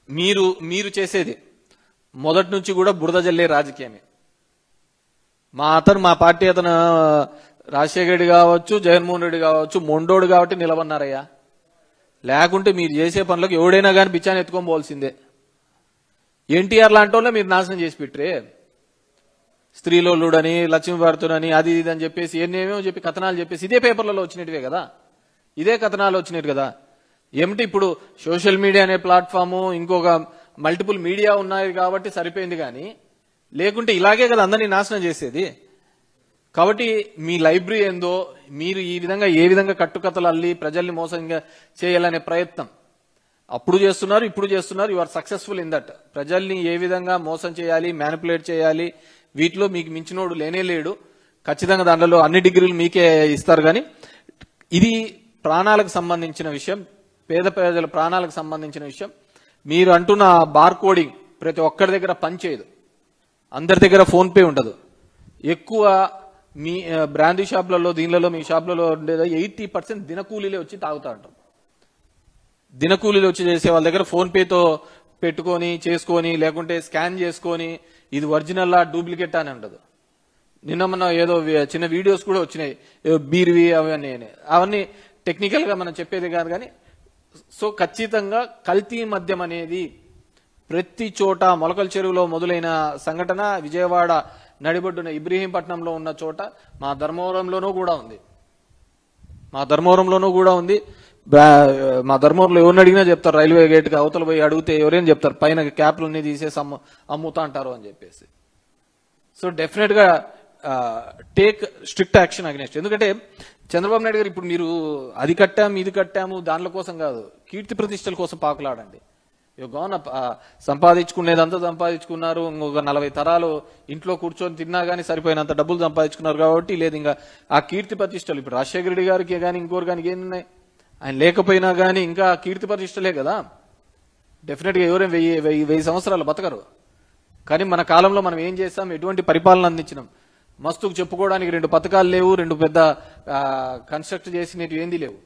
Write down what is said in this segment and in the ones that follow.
మీరు మీరు చేసేది మొదటి నుంచి కూడా బురద జల్లే రాజకీయమే. మా పార్టీ అతను రాజశేఖర రెడ్డి కావచ్చు, జగన్మోహన్ రెడ్డి కావచ్చు, మొండోడు కాబట్టి నిలబన్నారయ్యా. లేకుంటే మీరు చేసే పనులకు ఎవడైనా కానీ బిచ్చాన్ని ఎత్తుకోపోవాల్సిందే. ఎన్టీఆర్ లాంటి వాళ్ళే మీరు నాశనం చేసి పెట్టరే. స్త్రీలోలుడని, లక్ష్మీభారతుడని, అది ఇది అని చెప్పేసి ఎన్నేమో చెప్పి కథనాలు చెప్పేసి ఇదే పేపర్లలో వచ్చినట్టువే కదా, ఇదే కథనాలు వచ్చినట్టు కదా. ఏమిటి ఇప్పుడు సోషల్ మీడియా అనే ప్లాట్ఫాము, ఇంకొక మల్టిపుల్ మీడియా ఉన్నాయి కాబట్టి సరిపోయింది, కానీ లేకుంటే ఇలాగే కదా అందరినీ నాశనం చేసేది. కాబట్టి మీ లైబ్రరీ ఏందో, మీరు ఈ విధంగా ఏ విధంగా కట్టుకథలు అల్లి ప్రజల్ని మోసంగా చేయాలనే ప్రయత్నం అప్పుడు చేస్తున్నారు, ఇప్పుడు చేస్తున్నారు. You are successful in that. ప్రజల్ని ఏ విధంగా మోసం చేయాలి, మ్యానిపులేట్ చేయాలి, వీటిలో మీకు మించినోడు లేనే లేడు. ఖచ్చితంగా దాంట్లో అన్ని డిగ్రీలు మీకే ఇస్తారు. కానీ ఇది ప్రాణాలకు సంబంధించిన విషయం, పేద ప్రజల ప్రాణాలకు సంబంధించిన విషయం. మీరు అంటున్న బార్ కోడింగ్ ప్రతి ఒక్కరి దగ్గర పనిచేయదు, అందరి దగ్గర ఫోన్ పే ఉండదు. ఎక్కువ మీ బ్రాందీ షాపులలో, దీనిలలో మీ షాపులలో ఉండేది 80% దినకూలీలే వచ్చి తాగుతా ఉంటారు. దినకూలీలు వచ్చి చేసే వాళ్ళ దగ్గర ఫోన్ పేతో పెట్టుకొని చేసుకొని, లేకుంటే స్కాన్ చేసుకొని ఇది ఒరిజినల్ డూప్లికేట్ అని ఉండదు. నిన్న మొన్న ఏదో చిన్న వీడియోస్ కూడా వచ్చినాయి, బీర్వి అవన్నీ టెక్నికల్ గా మనం చెప్పేది కాదు. కానీ సో ఖచ్చితంగా కల్తీ మద్యం అనేది ప్రతి చోట, మొలకల చెరువులో మొదలైన సంఘటన విజయవాడ నడిబొడ్డున ఇబ్రహీంపట్నంలో ఉన్న చోట మా ధర్మవరంలోనూ కూడా ఉంది. మా ధర్మవరంలో ఎవరిని అడిగినా చెప్తారు, రైల్వే గేట్కి అవతల పోయి అడిగితే ఎవరైనా చెప్తారు పైన క్యాప్లన్నీ తీసేసి అమ్ముతా అంటారు అని చెప్పేసి. సో డెఫినెట్ గా టేక్ స్ట్రిక్ట్ యాక్షన్ అగెన్స్ట్. ఎందుకంటే చంద్రబాబు నాయుడు గారు ఇప్పుడు మీరు అది కట్టాము ఇది కట్టాము దానిల కోసం కాదు, కీర్తి ప్రతిష్టల కోసం పాకులాడండి. గోన సంపాదించుకునేదంతా సంపాదించుకున్నారు. ఇంకొక 40 తరాలు ఇంట్లో కూర్చొని తిన్నా కానీ సరిపోయినంత డబ్బులు సంపాదించుకున్నారు కాబట్టి లేదు ఇంకా ఆ కీర్తి ప్రతిష్టలు. ఇప్పుడు రాజశేఖర రెడ్డి గారికి కానీ ఇంకోరు కానీ ఏమున్నాయి, ఆయన లేకపోయినా కానీ ఇంకా కీర్తి ప్రతిష్టలే కదా. డెఫినెట్ గా ఎవరైనా 1000 సంవత్సరాలు బతకరు. కానీ మన కాలంలో మనం ఏం చేస్తాం, ఎటువంటి పరిపాలన అందించినాం, మస్తుకు చెప్పుకోవడానికి 2 పథకాలు లేవు, 2 పెద్ద కన్స్ట్రక్ట్ చేసినవి ఏంది లేవు.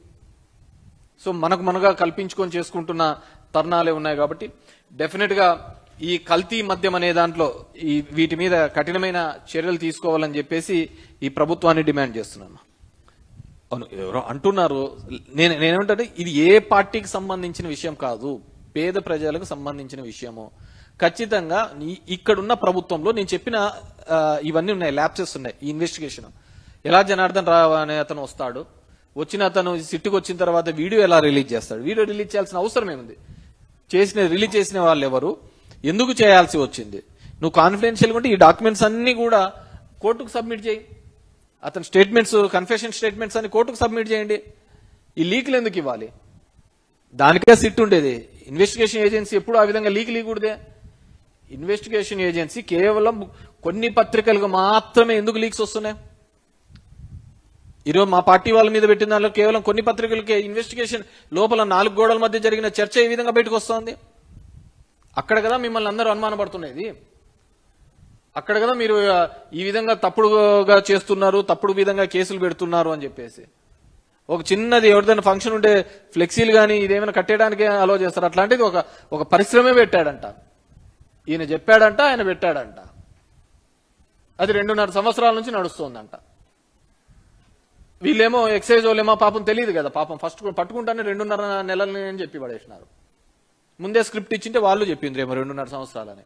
సో మనగా కల్పించుకొని చేసుకుంటున్న తరుణాలే ఉన్నాయి. కాబట్టి డెఫినెట్ గా ఈ కల్తీ మద్యం అనే దాంట్లో వీటి మీద కఠినమైన చర్యలు తీసుకోవాలని చెప్పేసి ఈ ప్రభుత్వాన్ని డిమాండ్ చేస్తున్నాను. అవును, ఎవరో అంటున్నారు, నేనేమంటే ఇది ఏ పార్టీకి సంబంధించిన విషయం కాదు, పేద ప్రజలకు సంబంధించిన విషయము. ఖచ్చితంగా ఇక్కడున్న ప్రభుత్వంలో నేను చెప్పిన ఇవన్నీ ఉన్నాయి, ల్యాప్సెస్ ఉన్నాయి. ఈ ఇన్వెస్టిగేషన్ ఎలా జనార్దన్ రావు అనే అతను వస్తాడు, వచ్చిన అతను సిట్టుకు వచ్చిన తర్వాత వీడియో ఎలా రిలీజ్ చేస్తాడు, వీడియో రిలీజ్ చేయాల్సిన అవసరం ఏముంది, రిలీజ్ చేసిన వాళ్ళు ఎవరు, ఎందుకు చేయాల్సి వచ్చింది, నువ్వు కాన్ఫిడెన్షియల్ ఉంటే ఈ డాక్యుమెంట్స్ అన్ని కూడా కోర్టుకు సబ్మిట్ చేయి. అతని స్టేట్మెంట్స్, కన్ఫెషన్ స్టేట్మెంట్స్ అన్ని కోర్టుకు సబ్మిట్ చేయండి. ఈ లీక్లు ఎందుకు ఇవ్వాలి, దానికే సిట్ ఉండేది. ఇన్వెస్టిగేషన్ ఏజెన్సీ ఎప్పుడు ఆ విధంగా లీక్ లీకూడదే. ఇన్వెస్టిగేషన్ ఏజెన్సీ కేవలం కొన్ని పత్రికలకు మాత్రమే ఎందుకు లీక్స్ వస్తున్నాయి. ఈరోజు మా పార్టీ వాళ్ళ మీద పెట్టిన దానిలో కేవలం కొన్ని పత్రికలకే ఇన్వెస్టిగేషన్ లోపల 4 గోడల మధ్య జరిగిన చర్చ ఏ విధంగా బయటకు వస్తుంది. అక్కడ కదా మిమ్మల్ని అందరూ అనుమానపడుతున్నది, అక్కడ కదా మీరు ఈ విధంగా తప్పుడుగా చేస్తున్నారు, తప్పుడు విధంగా కేసులు పెడుతున్నారు అని చెప్పేసి. ఒక చిన్నది ఎవరిదైనా ఫంక్షన్ ఉంటే ఫ్లెక్సీలు కానీ ఇదేమైనా కట్టేయడానికి అలో చేస్తారు. అట్లాంటిది ఒక పరిశ్రమే పెట్టాడంట, ఈయన చెప్పాడంట, ఆయన పెట్టాడంట. అది 2.5 సంవత్సరాల నుంచి నడుస్తోందంట. వీళ్ళేమో ఎక్సైజ్ వాళ్ళేమో పాపం తెలియదు కదా, పాపం ఫస్ట్ పట్టుకుంటానే 2.5 నెలలని అని చెప్పి పడేసినారు. ముందే స్క్రిప్ట్ ఇచ్చింటే వాళ్ళు చెప్పిండ్రేమో 2.5 సంవత్సరాలని.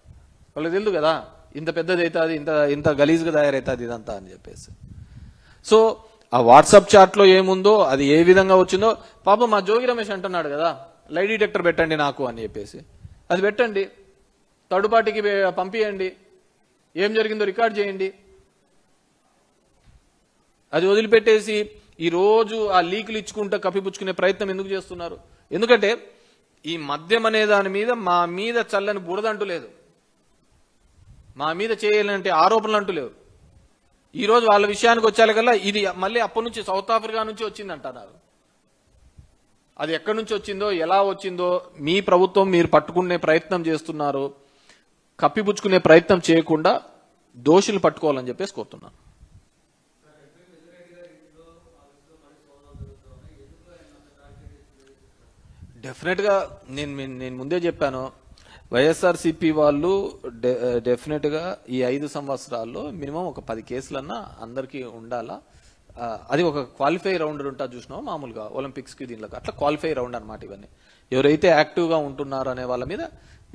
వాళ్ళకి తెలియదు కదా ఇంత పెద్దది అవుతుంది, ఇంత గలీజ్గా తయారవుతుంది ఇదంతా అని చెప్పేసి. సో ఆ వాట్సాప్ చాట్ లో ఏముందో, అది ఏ విధంగా వచ్చిందో పాపం మా జోగి రమేష్ అంటున్నాడు కదా, లై డిటెక్టర్ పెట్టండి నాకు అని చెప్పేసి. అది పెట్టండి, థర్డ్ పార్టీకి పంపియండి, ఏం జరిగిందో రికార్డ్ చేయండి. అది వదిలిపెట్టేసి ఈ రోజు ఆ లీకులు ఇచ్చుకుంటూ కప్పిపుచ్చుకునే ప్రయత్నం ఎందుకు చేస్తున్నారు? ఎందుకంటే ఈ మద్యం అనే దాని మీద మా మీద చల్లని బురదంటూ లేదు, మా మీద చేయాలంటే ఆరోపణలు అంటూ లేవు. ఈ రోజు వాళ్ళ విషయానికి వచ్చేకల్లా ఇది మళ్ళీ అప్పటి నుంచి సౌత్ ఆఫ్రికా నుంచి వచ్చింది అంటున్నారు. అది ఎక్కడి నుంచి వచ్చిందో, ఎలా వచ్చిందో మీ ప్రభుత్వం మీరు పట్టుకునే ప్రయత్నం చేస్తున్నారు. కప్పిపుచ్చుకునే ప్రయత్నం చేయకుండా దోషులు పట్టుకోవాలని చెప్పేసి కోరుతున్నాను. డెఫినెట్ గా నేను ముందే చెప్పాను, వైఎస్ఆర్సీపీ వాళ్ళు డెఫినెట్ గా ఈ 5 సంవత్సరాల్లో మినిమం ఒక 10 కేసులన్నా అందరికీ ఉండాలా. అది ఒక క్వాలిఫై రౌండ్ ఉంటుంది చూసినావు మామూలుగా ఒలింపిక్స్ కి దీనిలో అట్లా క్వాలిఫై రౌండ్ అనమాట. ఇవన్నీ ఎవరైతే యాక్టివ్ గా ఉంటున్నారు అనే వాళ్ళ మీద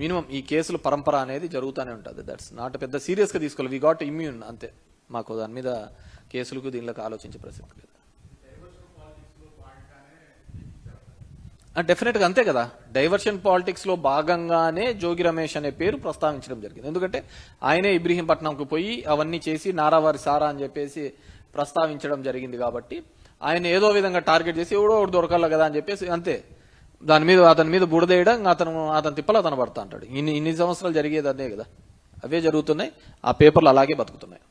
మినిమం ఈ కేసుల పరంపర అనేది జరుగుతూనే ఉంటుంది. దట్స్ నాట్ పెద్ద సీరియస్ గా తీసుకోవాలి. వి గాట్ ఇమ్యూన్ అంతే. మాకు దాని మీద కేసులకు దీనిలోకి ఆలోచించే ప్రసక్తి లేదు. డెఫినెట్ గా అంతే కదా. డైవర్షన్ పాలిటిక్స్ లో భాగంగానే జోగి రమేష్ అనే పేరు ప్రస్తావించడం జరిగింది. ఎందుకంటే ఆయనే ఇబ్రహీంపట్నంకు పోయి అవన్నీ చేసి నారావారి సారా అని చెప్పేసి ప్రస్తావించడం జరిగింది కాబట్టి ఆయన ఏదో విధంగా టార్గెట్ చేసి ఎవడో ఒకటి దొరకాలి కదా అని చెప్పేసి అంతే దాని మీద అతని మీద బుడదేయడం, అతని తిప్పలు అతను పడతా అంటాడు. ఇన్ని సంవత్సరాలు జరిగేది అదే కదా, అవే జరుగుతున్నాయి. ఆ పేపర్లు అలాగే బతుకుతున్నాయి.